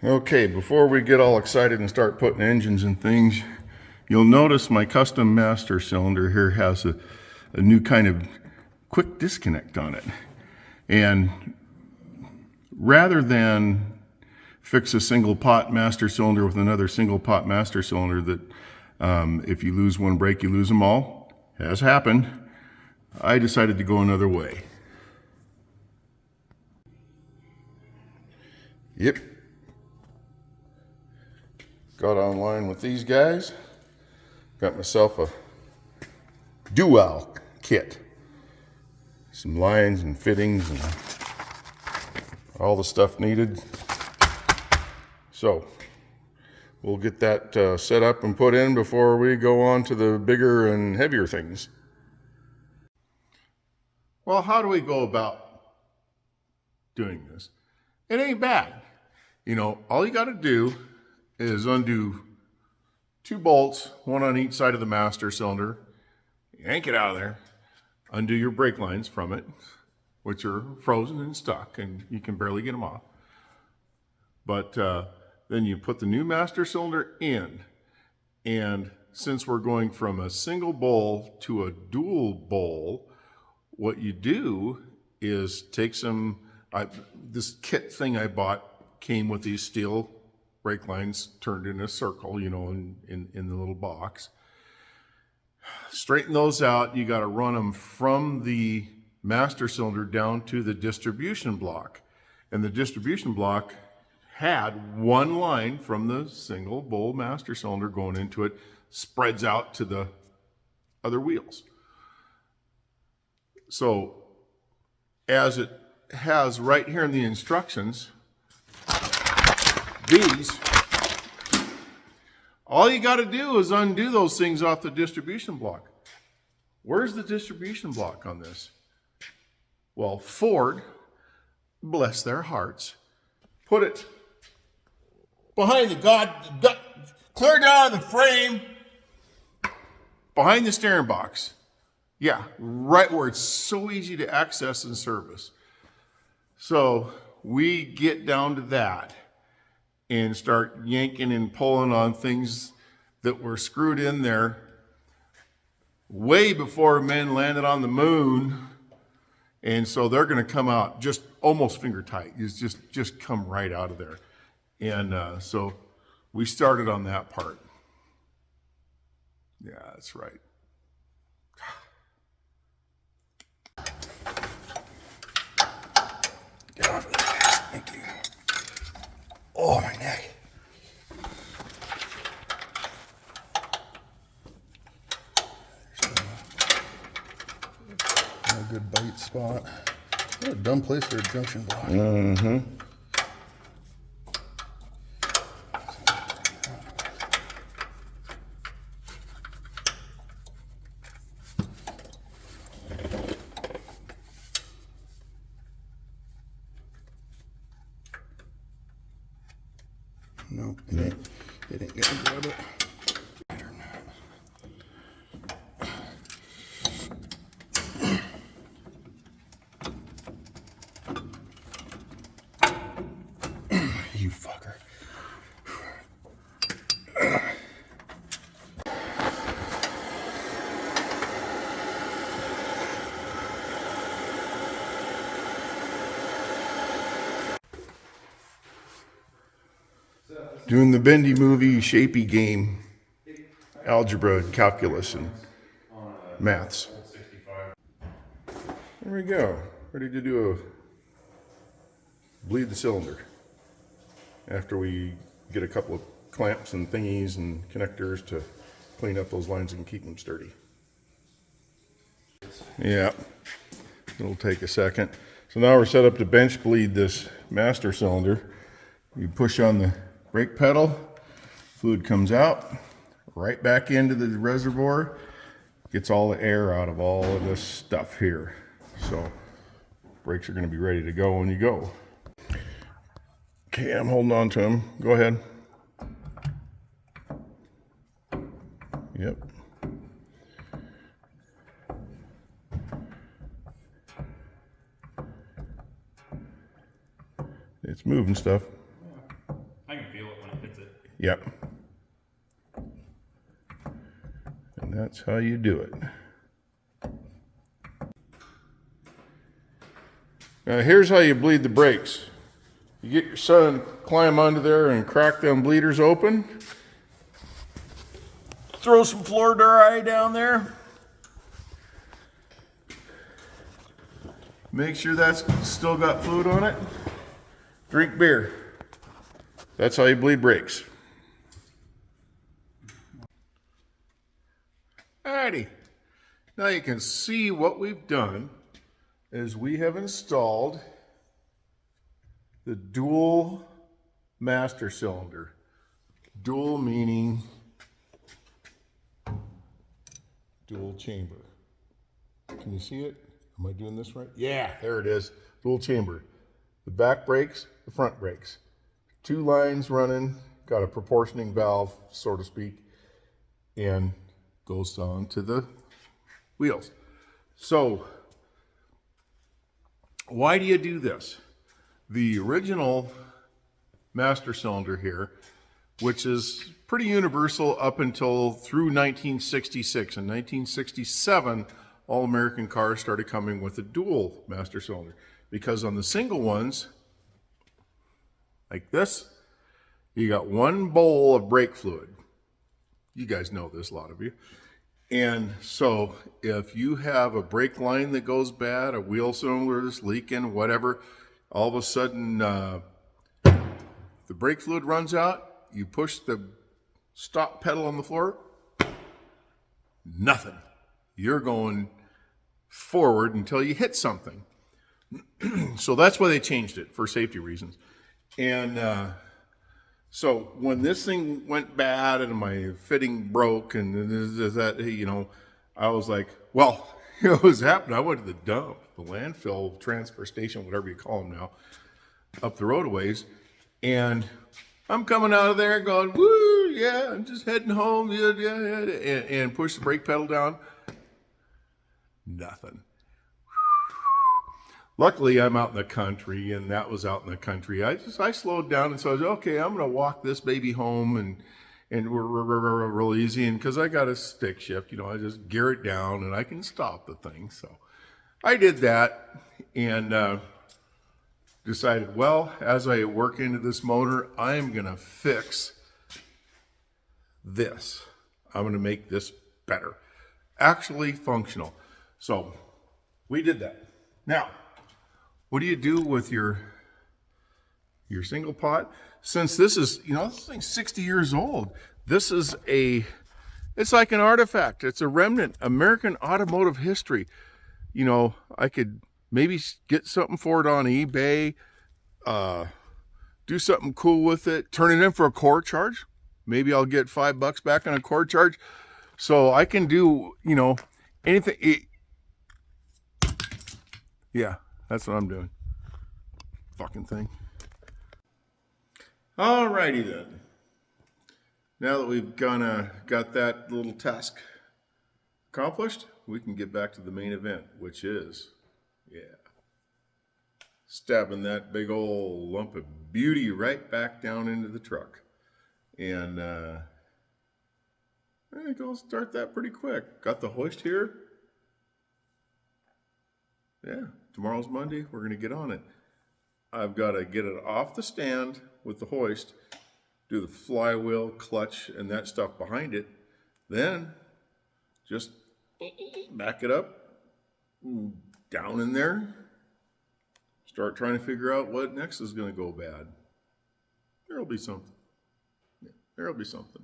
Okay, before we get all excited and start putting engines and things, you'll notice my custom master cylinder here has a new kind of quick disconnect on it. And rather than fix a single pot master cylinder with another single pot master cylinder that if you lose one brake, you lose them all, has happened, I decided to go another way. Yep. Got online with these guys. Got myself a dual kit. Some lines and fittings and all the stuff needed. So we'll get that set up and put in before we go on to the bigger and heavier things. Well, how do we go about doing this? It ain't bad. You know, all you got to do is undo 2 bolts, one on each side of the master cylinder, yank it out of there, undo your brake lines from it, which are frozen and stuck, and you can barely get them off. But then you put the new master cylinder in, and since we're going from a single bowl to a dual bowl, what you do is take some, this kit thing I bought came with these steel brake lines turned in a circle, you know, in the little box. Straighten those out. You got to run them from the master cylinder down to the distribution block. And the distribution block had one line from the single bowl master cylinder going into it, spreads out to the other wheels. So as it has right here in the instructions, these, all you got to do is undo those things off the distribution block. Where's the distribution block on this? Well, Ford, bless their hearts, put it behind clear down the frame, behind the steering box. Yeah, right where it's so easy to access and service. So we get down to that and start yanking and pulling on things that were screwed in there way before men landed on the moon. And so they're going to come out just almost finger tight. It's just come right out of there. And so we started on that part. Yeah, that's right. Get off of there. Thank you. Oh, my neck. A good bite spot. What a dumb place for a junction block. Mm-hmm. Nope, it ain't gonna grab it. You fucker. Doing the bendy movie shapey game, algebra, calculus, and maths. There we go. Ready to do a bleed the cylinder. After we get a couple of clamps and thingies and connectors to clean up those lines and keep them sturdy. Yeah, it'll take a second. So now we're set up to bench bleed this master cylinder. You push on the brake pedal, fluid comes out, right back into the reservoir, gets all the air out of all of this stuff here. So brakes are going to be ready to go when you go. Okay, I'm holding on to them. Go ahead. Yep. It's moving stuff. I Yep. And that's how you do it. Now here's how you bleed the brakes. You get your son, climb under there and crack them bleeders open. Throw some floor dry down there. Make sure that's still got fluid on it. Drink beer. That's how you bleed brakes. Alrighty. Now you can see what we've done is we have installed the dual master cylinder. Dual meaning dual chamber. Can you see it? Am I doing this right? Yeah, there it is. Dual chamber. The back brakes, the front brakes. Two lines running, got a proportioning valve, so to speak, and goes on to the wheels. So, why do you do this? The original master cylinder here, which is pretty universal up until through 1966. In 1967, all American cars started coming with a dual master cylinder, because on the single ones, like this, you got one bowl of brake fluid. You guys know this, a lot of you. And so if you have a brake line that goes bad, a wheel cylinder that's leaking, whatever, all of a sudden the brake fluid runs out, you push the stop pedal on the floor, nothing. You're going forward until you hit something. So that's why they changed it, for safety reasons. And so when this thing went bad and my fitting broke and that, you know, I was like, well, you know what was happening? I went to the dump, the landfill, transfer station, whatever you call them now, up the road a ways. And I'm coming out of there going, woo, yeah, I'm just heading home, and push the brake pedal down. Nothing. Luckily, I'm out in the country, and that was out in the country. I slowed down, and so I was, okay, I'm going to walk this baby home, and we're real easy, and because I got a stick shift, you know, I just gear it down, and I can stop the thing. So I did that, and decided, well, as I work into this motor, I am going to fix this. I'm going to make this better, actually functional. So we did that. Now, what do you do with your single pot? Since this is, you know, this thing's 60 years old. This is it's like an artifact. It's a remnant, American automotive history. You know, I could maybe get something for it on eBay, do something cool with it, turn it in for a core charge. Maybe I'll get $5 back on a core charge. So I can do, you know, anything. Yeah, that's what I'm doing. Fucking thing. Alrighty then. Now that we've got that little task accomplished, we can get back to the main event, which is, stabbing that big old lump of beauty right back down into the truck. And I think I'll start that pretty quick. Got the hoist here. Yeah, tomorrow's Monday. We're going to get on it. I've got to get it off the stand with the hoist, do the flywheel, clutch, and that stuff behind it. Then just back it up, down in there, start trying to figure out what next is going to go bad. There'll be something. Yeah, there'll be something.